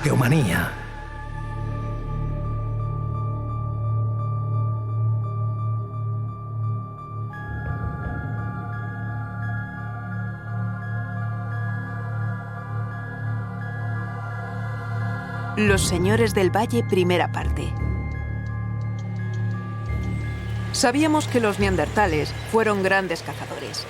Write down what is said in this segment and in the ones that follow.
Arqueomanía. Los señores del Valle, primera parte. Sabíamos que los neandertales fueron grandes cazadores.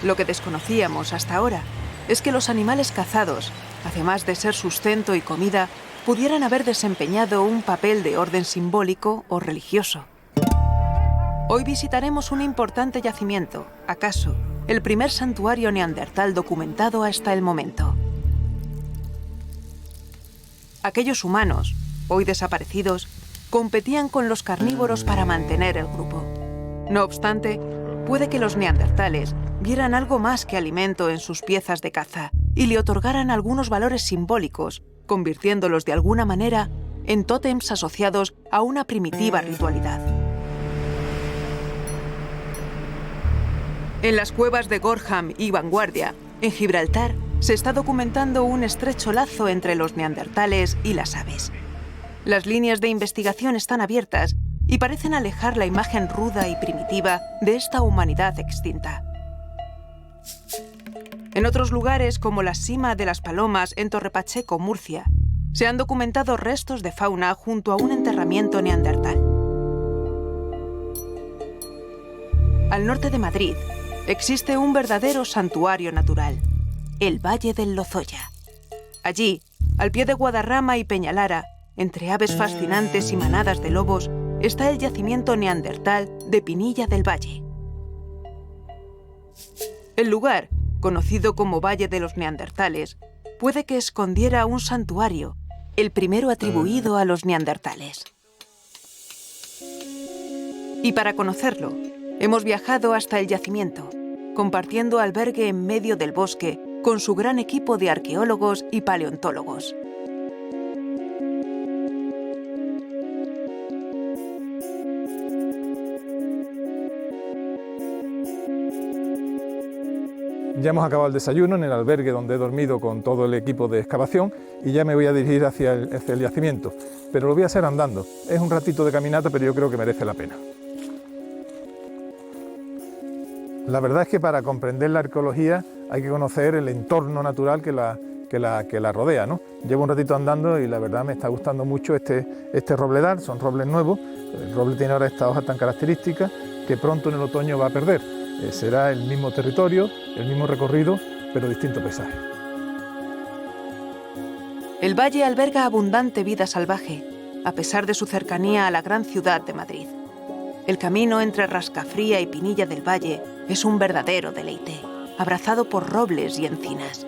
Lo que desconocíamos hasta ahora es que los animales cazados, además de ser sustento y comida, pudieran haber desempeñado un papel de orden simbólico o religioso. Hoy visitaremos un importante yacimiento, acaso el primer santuario neandertal documentado hasta el momento. Aquellos humanos, hoy desaparecidos, competían con los carnívoros para mantener el grupo. No obstante, puede que los neandertales vieran algo más que alimento en sus piezas de caza y le otorgaran algunos valores simbólicos, convirtiéndolos de alguna manera en tótems asociados a una primitiva ritualidad. En las cuevas de Gorham y Vanguardia, en Gibraltar, se está documentando un estrecho lazo entre los neandertales y las aves. Las líneas de investigación están abiertas y parecen alejar la imagen ruda y primitiva de esta humanidad extinta. En otros lugares, como la Sima de las Palomas en Torrepacheco, Murcia, se han documentado restos de fauna junto a un enterramiento neandertal. Al norte de Madrid existe un verdadero santuario natural, el Valle del Lozoya. Allí, al pie de Guadarrama y Peñalara, entre aves fascinantes y manadas de lobos, está el yacimiento neandertal de Pinilla del Valle. El lugar, conocido como Valle de los Neandertales, puede que escondiera un santuario, el primero atribuido a los neandertales. Y para conocerlo, hemos viajado hasta el yacimiento, compartiendo albergue en medio del bosque con su gran equipo de arqueólogos y paleontólogos. Ya hemos acabado el desayuno en el albergue donde he dormido con todo el equipo de excavación y ya me voy a dirigir hacia el yacimiento, pero lo voy a hacer andando. Es un ratito de caminata, pero yo creo que merece la pena. La verdad es que para comprender la arqueología hay que conocer el entorno natural que la rodea, ¿no? Llevo un ratito andando y la verdad me está gustando mucho este robledal. Son robles nuevos. El roble tiene ahora esta hoja tan característica que pronto en el otoño va a perder. Será el mismo territorio, el mismo recorrido, pero distinto paisaje. El valle alberga abundante vida salvaje, a pesar de su cercanía a la gran ciudad de Madrid. El camino entre Rascafría y Pinilla del Valle es un verdadero deleite, abrazado por robles y encinas.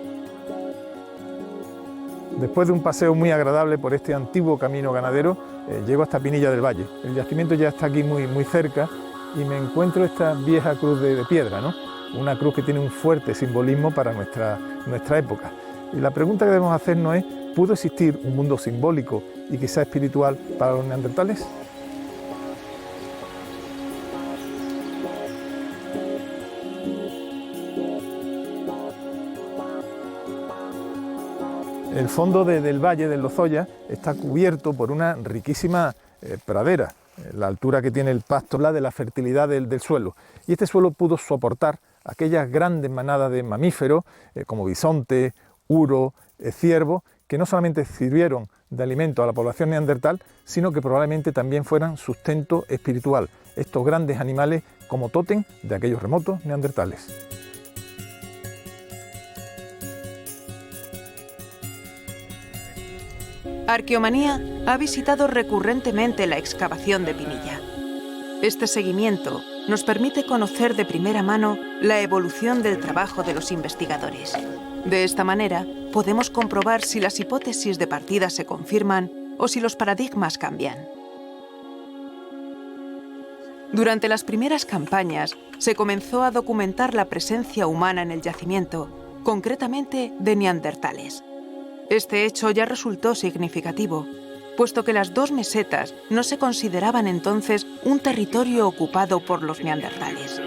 Después de un paseo muy agradable por este antiguo camino ganadero, llego hasta Pinilla del Valle. El yacimiento ya está aquí muy cerca y me encuentro esta vieja cruz de piedra, ¿no? Una cruz que tiene un fuerte simbolismo para nuestra época. Y la pregunta que debemos hacernos es, ¿pudo existir un mundo simbólico y quizá espiritual para los neandertales? El fondo del Valle del Lozoya está cubierto por una riquísima pradera. La altura que tiene el pasto habla de la fertilidad del suelo. Y este suelo pudo soportar aquellas grandes manadas de mamíferos como bisonte, uro, ciervo, que no solamente sirvieron de alimento a la población neandertal, sino que probablemente también fueran sustento espiritual. Estos grandes animales como tótem de aquellos remotos neandertales. Arqueomanía ha visitado recurrentemente la excavación de Pinilla. Este seguimiento nos permite conocer de primera mano la evolución del trabajo de los investigadores. De esta manera, podemos comprobar si las hipótesis de partida se confirman o si los paradigmas cambian. Durante las primeras campañas, se comenzó a documentar la presencia humana en el yacimiento, concretamente de neandertales. Este hecho ya resultó significativo, puesto que las dos mesetas no se consideraban entonces un territorio ocupado por los neandertales.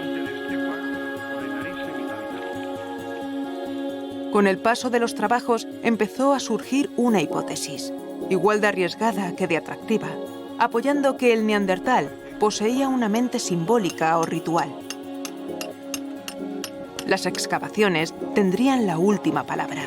Con el paso de los trabajos empezó a surgir una hipótesis, igual de arriesgada que de atractiva, apoyando que el neandertal poseía una mente simbólica o ritual. Las excavaciones tendrían la última palabra.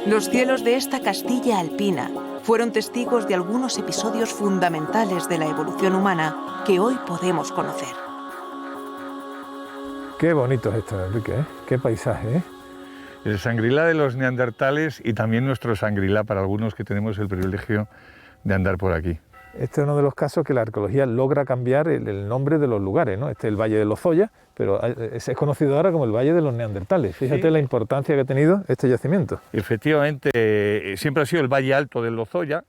Los cielos de esta Castilla alpina fueron testigos de algunos episodios fundamentales de la evolución humana que hoy podemos conocer. Qué bonito es esto, Enrique, ¿eh? Qué paisaje, ¿eh? El Shangri-La de los neandertales y también nuestro Shangri-La para algunos que tenemos el privilegio de andar por aquí. Este es uno de los casos que la arqueología logra cambiar el nombre de los lugares, ¿no? Este es el Valle de Lozoya, pero es conocido ahora como el Valle de los Neandertales. Fíjate sí, la importancia que ha tenido este yacimiento. Efectivamente, siempre ha sido el Valle Alto del Lozoya,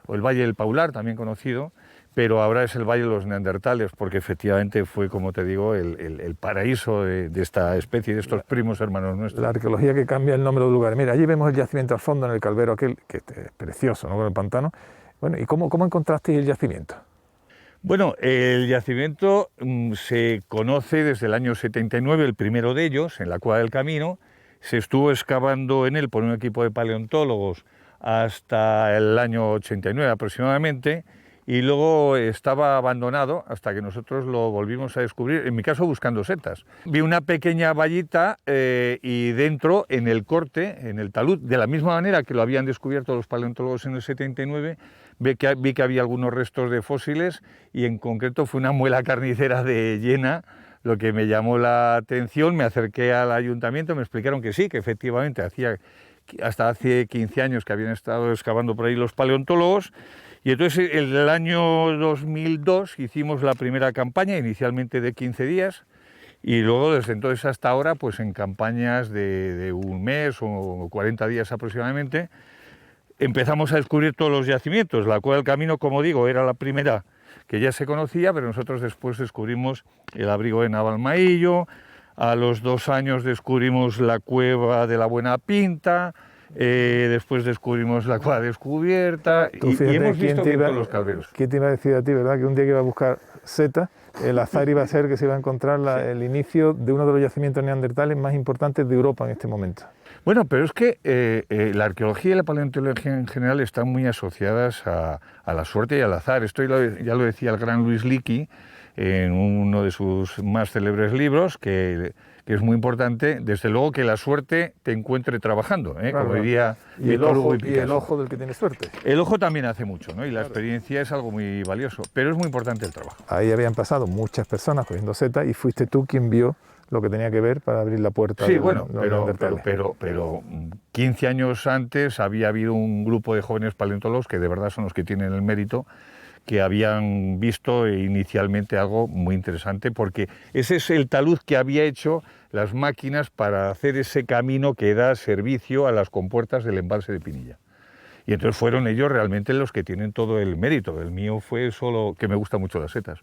o el Valle del Paular, también conocido, pero ahora es el Valle de los Neandertales, porque efectivamente fue, como te digo, el paraíso de esta especie, de estos primos hermanos nuestros. La arqueología que cambia el nombre de los lugares. Mira, allí vemos el yacimiento al fondo, en el calvero aquel, que es precioso, ¿no? Con el pantano. Bueno, ¿y cómo encontrasteis el yacimiento? Bueno, el yacimiento se conoce desde el año 79, el primero de ellos, en la Cueva del Camino. Se estuvo excavando en él por un equipo de paleontólogos hasta el año 89 aproximadamente, y luego estaba abandonado hasta que nosotros lo volvimos a descubrir, en mi caso buscando setas. Vi una pequeña vallita y dentro, en el corte, en el talud, de la misma manera que lo habían descubierto los paleontólogos en el 79, vi que había algunos restos de fósiles y en concreto fue una muela carnicera de hiena lo que me llamó la atención. Me acerqué al ayuntamiento, me explicaron que sí, que efectivamente hasta hace 15 años que habían estado excavando por ahí los paleontólogos. Y entonces en el año 2002 hicimos la primera campaña, inicialmente de 15 días, y luego desde entonces hasta ahora, pues en campañas de un mes o 40 días aproximadamente, empezamos a descubrir todos los yacimientos. La Cueva del Camino, como digo, era la primera que ya se conocía, pero nosotros después descubrimos el abrigo de Navalmaillo, a los 2 años descubrimos la Cueva de la Buena Pinta, después descubrimos la Cueva Descubierta y hemos visto que todos los calveros. ¿Quién te iba a decir a ti, verdad, que un día que iba a buscar setas, el azar iba a ser que se iba a encontrar el inicio de uno de los yacimientos neandertales más importantes de Europa en este momento? Bueno, pero es que la arqueología y la paleontología en general están muy asociadas a la suerte y al azar. Esto ya lo decía el gran Louis Leakey en uno de sus más célebres libros, que es muy importante, desde luego, que la suerte te encuentre trabajando, ¿eh? Claro, como diría el ojo del que tiene suerte. El ojo también hace mucho, ¿no? Y la experiencia es algo muy valioso, pero es muy importante el trabajo. Ahí habían pasado muchas personas cogiendo setas y fuiste tú quien vio lo que tenía que ver para abrir la puerta. Sí, bueno, pero 15 años antes había habido un grupo de jóvenes paleontólogos que de verdad son los que tienen el mérito, que habían visto inicialmente algo muy interesante, porque ese es el talud que había hecho las máquinas para hacer ese camino que da servicio a las compuertas del embalse de Pinilla. Y entonces fueron ellos realmente los que tienen todo el mérito. El mío fue solo que me gustan mucho las setas.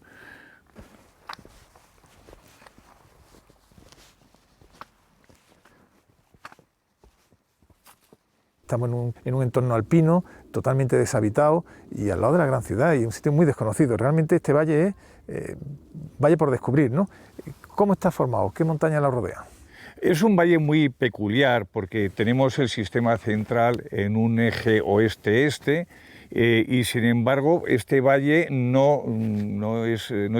Estamos en un entorno alpino, totalmente deshabitado y al lado de la gran ciudad, y un sitio muy desconocido. Realmente este valle es valle por descubrir, ¿no? ¿Cómo está formado? ¿Qué montaña la rodea? Es un valle muy peculiar porque tenemos el sistema central en un eje oeste-este y sin embargo este valle no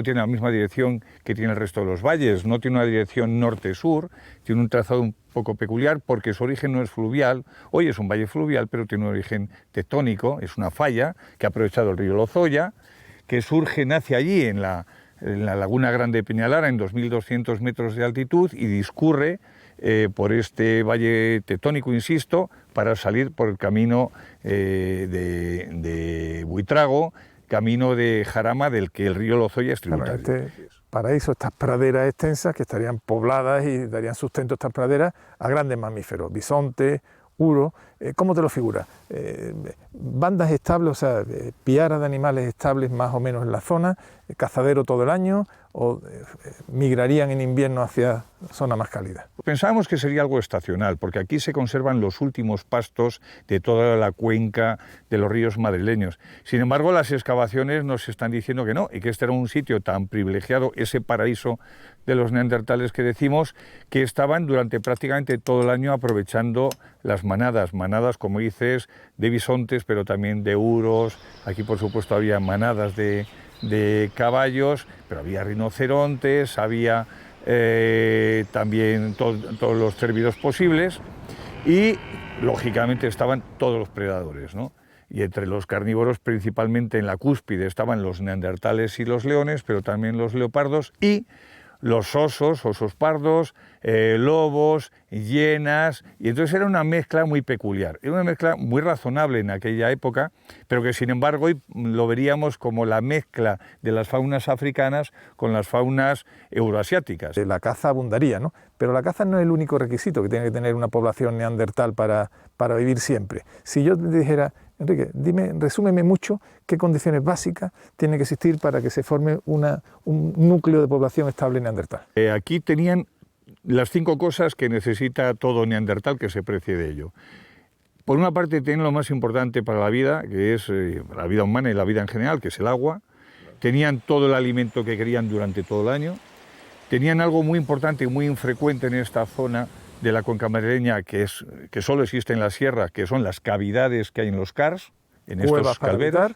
tiene la misma dirección que tiene el resto de los valles, no tiene una dirección norte-sur, tiene un trazado un poco peculiar porque su origen no es fluvial. Hoy es un valle fluvial, pero tiene un origen tectónico, es una falla que ha aprovechado el río Lozoya, que surge, nace allí en la Laguna Grande de Peñalara, en 2.200 metros de altitud, y discurre por este valle tectónico, insisto, para salir por el camino de Buitrago, camino de Jarama, del que el río Lozoya es tributario. Claro, paraíso, estas praderas extensas que estarían pobladas y darían sustento a estas praderas a grandes mamíferos, bisontes, Uro, ¿cómo te lo figuras? Bandas estables, o sea, piaras de animales estables más o menos en la zona, cazadero todo el año, o migrarían en invierno hacia zona más cálida. Pensábamos que sería algo estacional, porque aquí se conservan los últimos pastos de toda la cuenca de los ríos madrileños. Sin embargo, las excavaciones nos están diciendo que no, y que este era un sitio tan privilegiado, ese paraíso de los neandertales que decimos, que estaban durante prácticamente todo el año aprovechando las manadas, como dices, de bisontes, pero también de uros. Aquí, por supuesto, había manadas de caballos, pero había rinocerontes, había también todos los cérvidos posibles, y lógicamente estaban todos los predadores, ¿no? Y entre los carnívoros, principalmente en la cúspide, estaban los neandertales y los leones, pero también los leopardos y los osos pardos, lobos, hienas, y entonces era una mezcla muy peculiar, era una mezcla muy razonable en aquella época, pero que sin embargo hoy lo veríamos como la mezcla de las faunas africanas con las faunas euroasiáticas. La caza abundaría, ¿no? Pero la caza no es el único requisito que tiene que tener una población neandertal para vivir siempre. Si yo te dijera, Enrique, resúmeme mucho qué condiciones básicas tienen que existir para que se forme un núcleo de población estable neandertal. Aquí tenían las 5 cosas que necesita todo neandertal que se precie de ello. Por una parte tienen lo más importante para la vida, que es la vida humana y la vida en general, que es el agua. Tenían todo el alimento que querían durante todo el año. Tenían algo muy importante y muy infrecuente en esta zona de la cuenca madrileña, que solo existe en la sierra, que son las cavidades que hay en los cars, en estos calderos.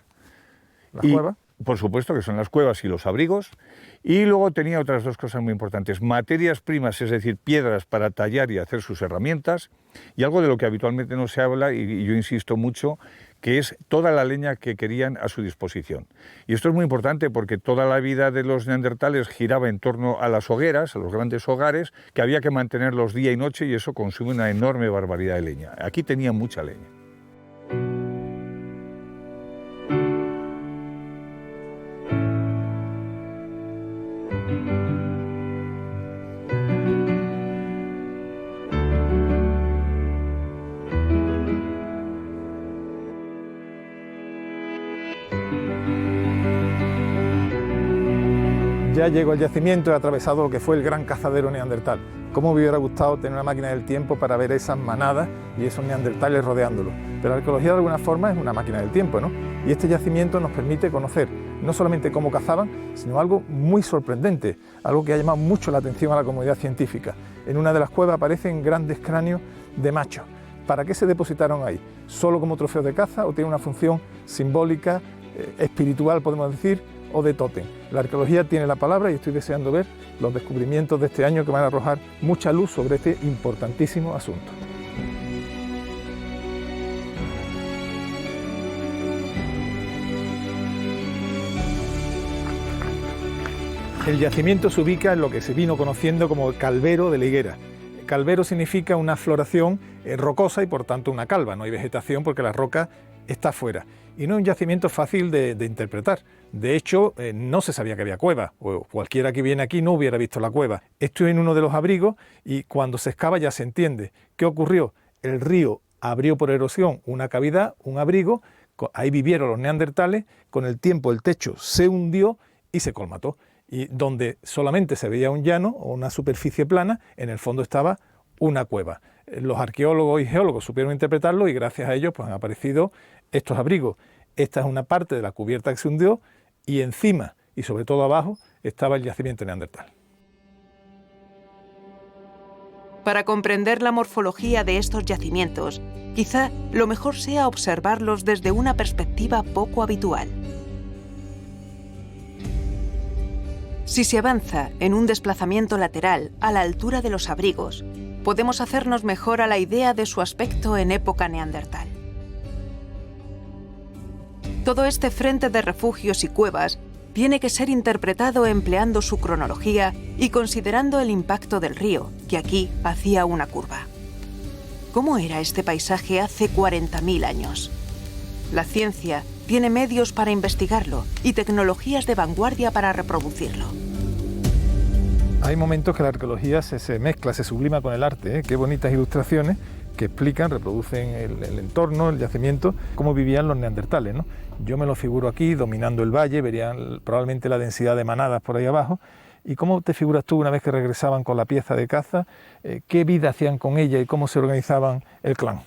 Por supuesto que son las cuevas y los abrigos. Y luego tenía otras 2 cosas muy importantes: materias primas, es decir, piedras para tallar y hacer sus herramientas, y algo de lo que habitualmente no se habla, y yo insisto mucho, que es toda la leña que querían a su disposición. Y esto es muy importante porque toda la vida de los neandertales giraba en torno a las hogueras, a los grandes hogares, que había que mantenerlos día y noche, y eso consume una enorme barbaridad de leña. Aquí tenían mucha leña. Ya llego al yacimiento, he atravesado lo que fue el gran cazadero neandertal. ¿Cómo me hubiera gustado tener una máquina del tiempo para ver esas manadas y esos neandertales rodeándolo? Pero la arqueología de alguna forma es una máquina del tiempo, ¿no? Y este yacimiento nos permite conocer no solamente cómo cazaban, sino algo muy sorprendente, algo que ha llamado mucho la atención a la comunidad científica. En una de las cuevas aparecen grandes cráneos de machos. ¿Para qué se depositaron ahí? ¿Solo como trofeo de caza o tiene una función simbólica, espiritual, podemos decir, o de tótem? La arqueología tiene la palabra y estoy deseando ver los descubrimientos de este año que van a arrojar mucha luz sobre este importantísimo asunto. El yacimiento se ubica en lo que se vino conociendo como el calvero de la higuera. Calvero significa una floración rocosa y por tanto una calva, no hay vegetación porque la roca está fuera. Y no es un yacimiento fácil de interpretar. De hecho, no se sabía que había cueva, o cualquiera que viene aquí no hubiera visto la cueva. Estoy en uno de los abrigos y cuando se excava ya se entiende. ¿Qué ocurrió? El río abrió por erosión una cavidad, un abrigo, ahí vivieron los neandertales, con el tiempo el techo se hundió y se colmató. Y donde solamente se veía un llano o una superficie plana, en el fondo estaba una cueva. Los arqueólogos y geólogos supieron interpretarlo y gracias a ellos pues, han aparecido estos abrigos. Esta es una parte de la cubierta que se hundió y encima y sobre todo abajo estaba el yacimiento neandertal. Para comprender la morfología de estos yacimientos, quizá lo mejor sea observarlos desde una perspectiva poco habitual. Si se avanza en un desplazamiento lateral a la altura de los abrigos, podemos hacernos mejor a la idea de su aspecto en época neandertal. Todo este frente de refugios y cuevas tiene que ser interpretado empleando su cronología y considerando el impacto del río, que aquí hacía una curva. ¿Cómo era este paisaje hace 40.000 años? La ciencia tiene medios para investigarlo y tecnologías de vanguardia para reproducirlo. Hay momentos que la arqueología se mezcla, se sublima con el arte, ¿eh? Qué bonitas ilustraciones, que explican, reproducen el entorno, el yacimiento, cómo vivían los neandertales, ¿no? Yo me lo figuro aquí, dominando el valle, verían probablemente la densidad de manadas por ahí abajo. ¿Y cómo te figuras tú, una vez que regresaban con la pieza de caza, qué vida hacían con ella y cómo se organizaban el clan?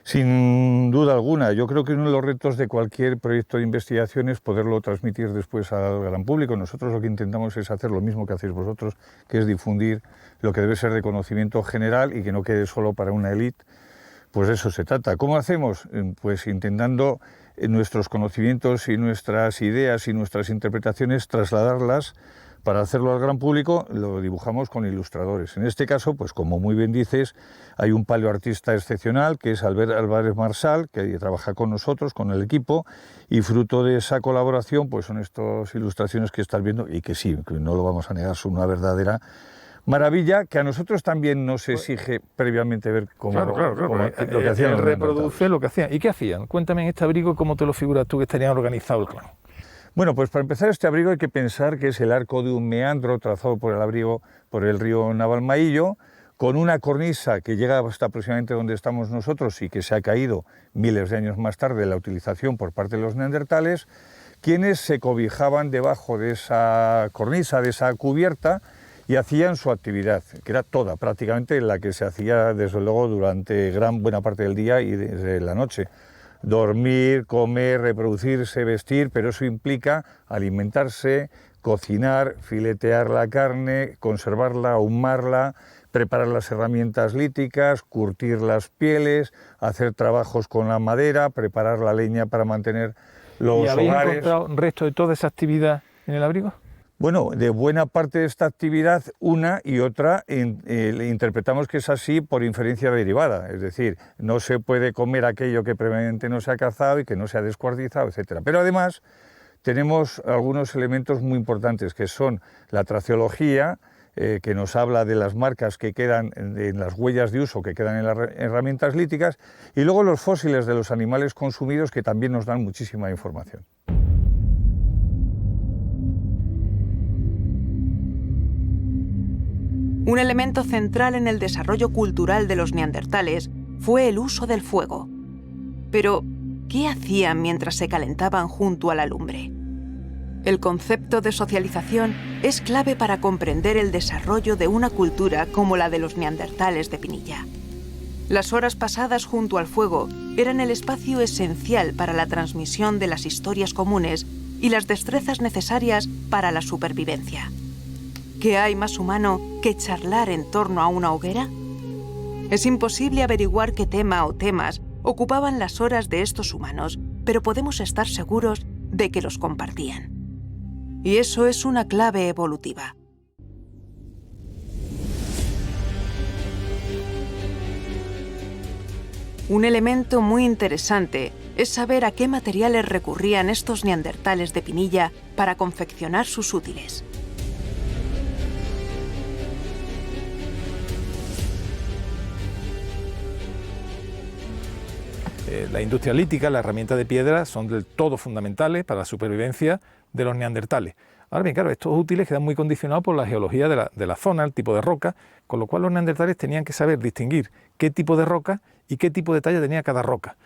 Sin duda alguna, yo creo que uno de los retos de cualquier proyecto de investigación es poderlo transmitir después al gran público. Nosotros lo que intentamos es hacer lo mismo que hacéis vosotros, que es difundir lo que debe ser de conocimiento general y que no quede solo para una élite. Pues de eso se trata. ¿Cómo hacemos? Pues intentando nuestros conocimientos y nuestras ideas y nuestras interpretaciones trasladarlas. Para hacerlo al gran público lo dibujamos con ilustradores. En este caso, pues como muy bien dices, hay un paleoartista excepcional que es Albert Álvarez Marsal, que trabaja con nosotros, con el equipo, y fruto de esa colaboración pues son estas ilustraciones que estás viendo y que sí, que no lo vamos a negar, son una verdadera maravilla, que a nosotros también nos exige previamente ver cómo, Claro. lo que hacían los reproduce lo que hacían. ¿Y qué hacían? Cuéntame en este abrigo cómo te lo figuras tú que estarían organizado el clan. Bueno, pues para empezar este abrigo hay que pensar que es el arco de un meandro trazado por el abrigo por el río Navalmaillo, con una cornisa que llega hasta aproximadamente donde estamos nosotros y que se ha caído miles de años más tarde la utilización por parte de los neandertales, quienes se cobijaban debajo de esa cornisa, de esa cubierta, y hacían su actividad, que era toda prácticamente la que se hacía desde luego durante gran buena parte del día y desde la noche. Dormir, comer, reproducirse, vestir, pero eso implica alimentarse, cocinar, filetear la carne, conservarla, ahumarla, preparar las herramientas líticas, curtir las pieles, hacer trabajos con la madera, preparar la leña para mantener los hogares. ¿Y habéis encontrado resto de toda esa actividad en el abrigo? Bueno, de buena parte de esta actividad, una y otra interpretamos que es así por inferencia derivada, es decir, no se puede comer aquello que previamente no se ha cazado y que no se ha descuartizado, etc. Pero además tenemos algunos elementos muy importantes que son la traceología, que nos habla de las marcas que quedan en las huellas de uso que quedan en las herramientas líticas, y luego los fósiles de los animales consumidos que también nos dan muchísima información. Un elemento central en el desarrollo cultural de los neandertales fue el uso del fuego. Pero, ¿qué hacían mientras se calentaban junto a la lumbre? El concepto de socialización es clave para comprender el desarrollo de una cultura como la de los neandertales de Pinilla. Las horas pasadas junto al fuego eran el espacio esencial para la transmisión de las historias comunes y las destrezas necesarias para la supervivencia. ¿Qué hay más humano que charlar en torno a una hoguera? Es imposible averiguar qué tema o temas ocupaban las horas de estos humanos, pero podemos estar seguros de que los compartían. Y eso es una clave evolutiva. Un elemento muy interesante es saber a qué materiales recurrían estos neandertales de Pinilla para confeccionar sus útiles. La industria lítica, la herramienta de piedra son del todo fundamentales para la supervivencia de los neandertales. Ahora bien, claro, estos útiles quedan muy condicionados por la geología de la zona, el tipo de roca, con lo cual los neandertales tenían que saber distinguir qué tipo de roca y qué tipo de talla tenía cada roca.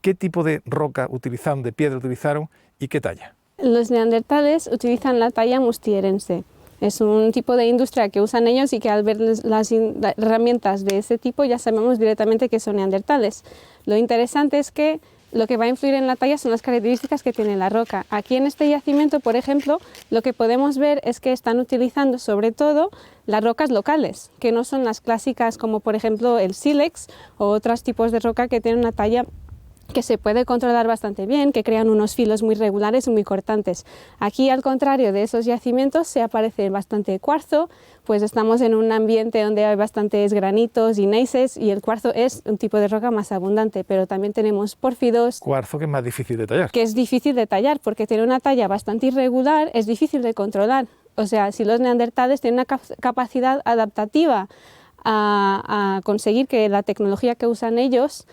¿Qué tipo de roca utilizaron, de piedra utilizaron y qué talla? Los neandertales utilizan la talla mustierense. Es un tipo de industria que usan ellos y que al ver las herramientas de ese tipo ya sabemos directamente que son neandertales. Lo interesante es que lo que va a influir en la talla son las características que tiene la roca. Aquí en este yacimiento, por ejemplo, lo que podemos ver es que están utilizando sobre todo las rocas locales, que no son las clásicas como por ejemplo el sílex o otros tipos de roca que tienen una talla que se puede controlar bastante bien, que crean unos filos muy regulares y muy cortantes. Aquí, al contrario de esos yacimientos, se aparece bastante cuarzo, pues estamos en un ambiente donde hay bastantes granitos y gneisses y el cuarzo es un tipo de roca más abundante, pero también tenemos pórfidos. Cuarzo que es más difícil de tallar. Que es difícil de tallar porque tiene una talla bastante irregular, es difícil de controlar. O sea, si los neandertales tienen una capacidad adaptativa a conseguir que la tecnología que usan ellos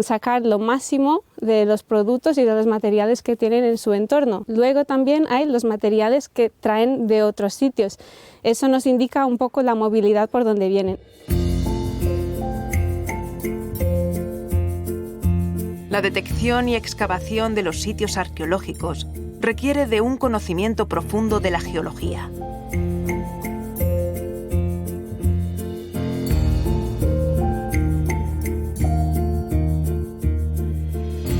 sacar lo máximo de los productos y de los materiales que tienen en su entorno. Luego también hay los materiales que traen de otros sitios. Eso nos indica un poco la movilidad por donde vienen. La detección y excavación de los sitios arqueológicos requiere de un conocimiento profundo de la geología.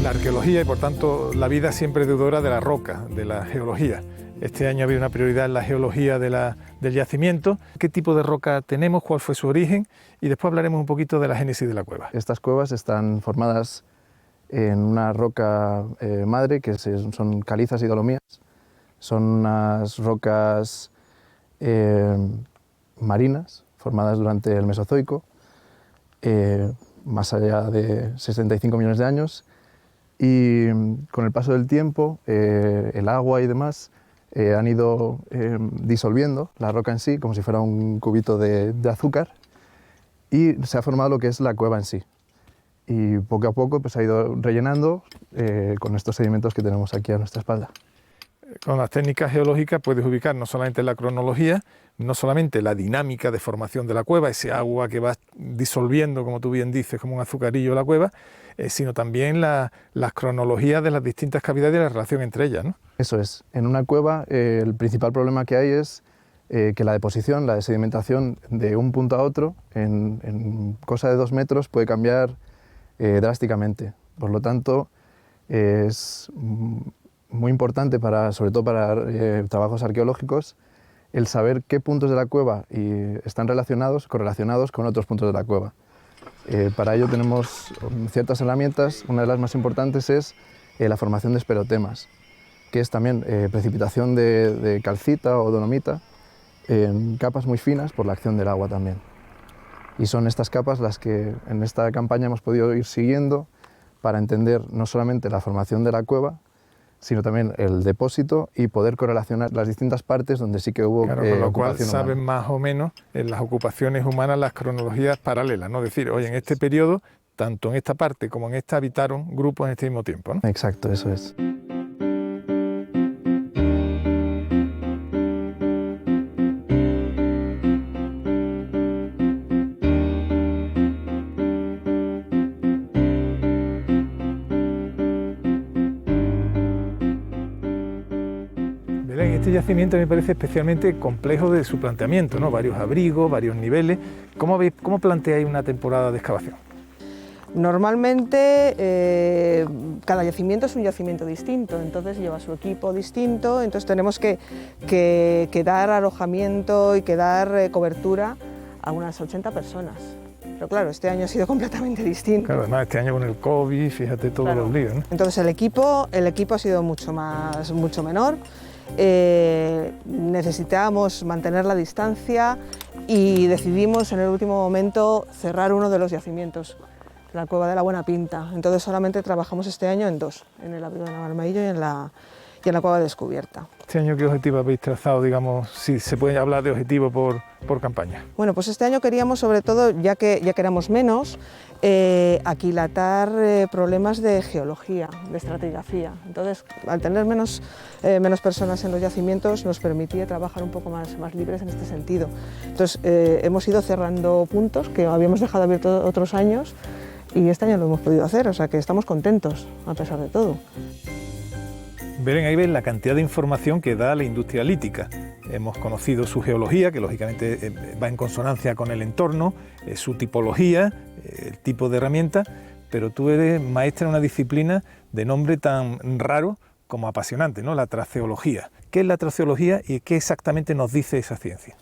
La arqueología y por tanto la vida siempre es deudora de la roca, de la geología. Este año había una prioridad en la geología del yacimiento. ¿Qué tipo de roca tenemos? ¿Cuál fue su origen? Y después hablaremos un poquito de la génesis de la cueva. Estas cuevas están formadas en una roca madre que son calizas y dolomías. Son unas rocas marinas formadas durante el Mesozoico, más allá de 65 millones de años. Y con el paso del tiempo, el agua y demás han ido disolviendo la roca en sí, como si fuera un cubito de azúcar, y se ha formado lo que es la cueva en sí. Y poco a poco pues, ha ido rellenando con estos sedimentos que tenemos aquí a nuestra espalda. Con las técnicas geológicas puedes ubicar no solamente la cronología, no solamente la dinámica de formación de la cueva, ese agua que va disolviendo, como tú bien dices, como un azucarillo la cueva, sino también las cronologías de las distintas cavidades y la relación entre ellas, ¿no? Eso es. En una cueva el principal problema que hay es que la deposición, la sedimentación de un punto a otro en cosa de 2 metros puede cambiar drásticamente. Por lo tanto, es muy importante, sobre todo para trabajos arqueológicos, el saber qué puntos de la cueva están correlacionados con otros puntos de la cueva. Para ello tenemos ciertas herramientas. Una de las más importantes es la formación de esperotemas, que es también precipitación de calcita o dolomita en capas muy finas por la acción del agua también. Y son estas capas las que en esta campaña hemos podido ir siguiendo para entender no solamente la formación de la cueva, sino también el depósito y poder correlacionar las distintas partes donde sí que hubo claro, con lo cual ocupación saben humana. más o menos en las ocupaciones humanas las cronologías paralelas, ¿no? Es decir, oye, en este periodo, tanto en esta parte como en esta habitaron grupos en este mismo tiempo, ¿no? Exacto, eso es. Este yacimiento me parece especialmente complejo de su planteamiento, ¿no? Varios abrigos, varios niveles. ¿Cómo planteáis una temporada de excavación? Normalmente cada yacimiento es un yacimiento distinto, entonces lleva su equipo distinto, entonces tenemos que dar alojamiento y que dar cobertura a unas 80 personas. Pero claro, este año ha sido completamente distinto. Claro, además este año con el COVID, fíjate todos los líos, ¿no? Entonces el equipo ha sido mucho menor. Necesitábamos mantener la distancia y decidimos en el último momento cerrar uno de los yacimientos, la Cueva de la Buena Pinta. Entonces solamente trabajamos este año en 2, en el abrigo de Navalmaillo y en la Cueva Descubierta. ¿Este año qué objetivo habéis trazado, digamos, si se puede hablar de objetivo por campaña? Bueno, pues este año queríamos, sobre todo, ya que éramos menos, aquilatar problemas de geología, de estratigrafía. Entonces, al tener menos personas en los yacimientos, nos permitía trabajar un poco más libres en este sentido. Entonces, hemos ido cerrando puntos que habíamos dejado abiertos otros años y este año lo hemos podido hacer, o sea que estamos contentos, a pesar de todo. Belén, ahí ven la cantidad de información que da la industria lítica. Hemos conocido su geología, que lógicamente va en consonancia con el entorno, su tipología, el tipo de herramienta, pero tú eres maestra en una disciplina de nombre tan raro como apasionante, ¿no? La traceología. ¿Qué es la traceología y qué exactamente nos dice esa ciencia?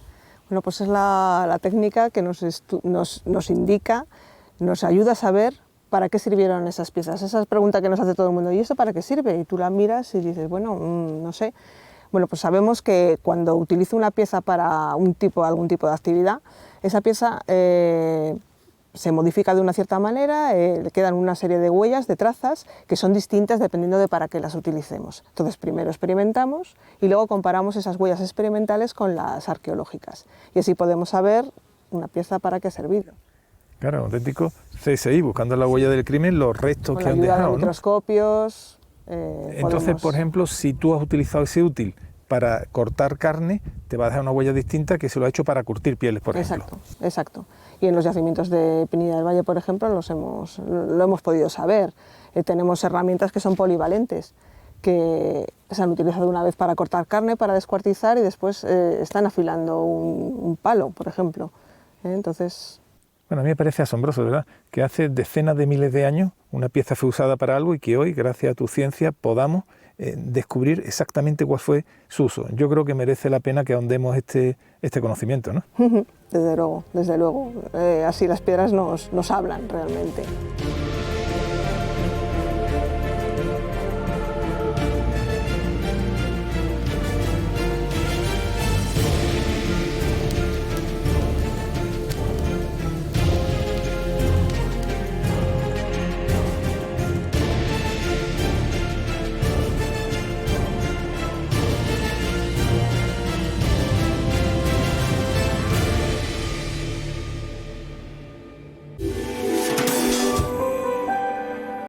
Bueno, pues es la técnica que nos indica, nos ayuda a saber ¿para qué sirvieron esas piezas? Esa es pregunta que nos hace todo el mundo. ¿Y eso para qué sirve? Y tú la miras y dices, bueno, no sé. Bueno, pues sabemos que cuando utilizo una pieza para algún tipo de actividad, esa pieza se modifica de una cierta manera, le quedan una serie de huellas, de trazas, que son distintas dependiendo de para qué las utilicemos. Entonces, primero experimentamos y luego comparamos esas huellas experimentales con las arqueológicas. Y así podemos saber una pieza para qué ha servido. Claro, auténtico CSI, buscando la huella del crimen, los restos que han dejado, ¿no? Microscopios. Entonces, por ejemplo, si tú has utilizado ese útil para cortar carne te va a dejar una huella distinta que si lo ha hecho para curtir pieles, por ejemplo. Exacto. Y en los yacimientos de Pinilla del Valle, por ejemplo, lo hemos podido saber. Tenemos herramientas que son polivalentes, que se han utilizado una vez para cortar carne, para descuartizar, y después están afilando un palo, por ejemplo. Entonces... Bueno, a mí me parece asombroso, ¿verdad?, que hace decenas de miles de años una pieza fue usada para algo y que hoy, gracias a tu ciencia, podamos descubrir exactamente cuál fue su uso. Yo creo que merece la pena que ahondemos este conocimiento, ¿no? Desde luego, desde luego. Así las piedras nos hablan realmente.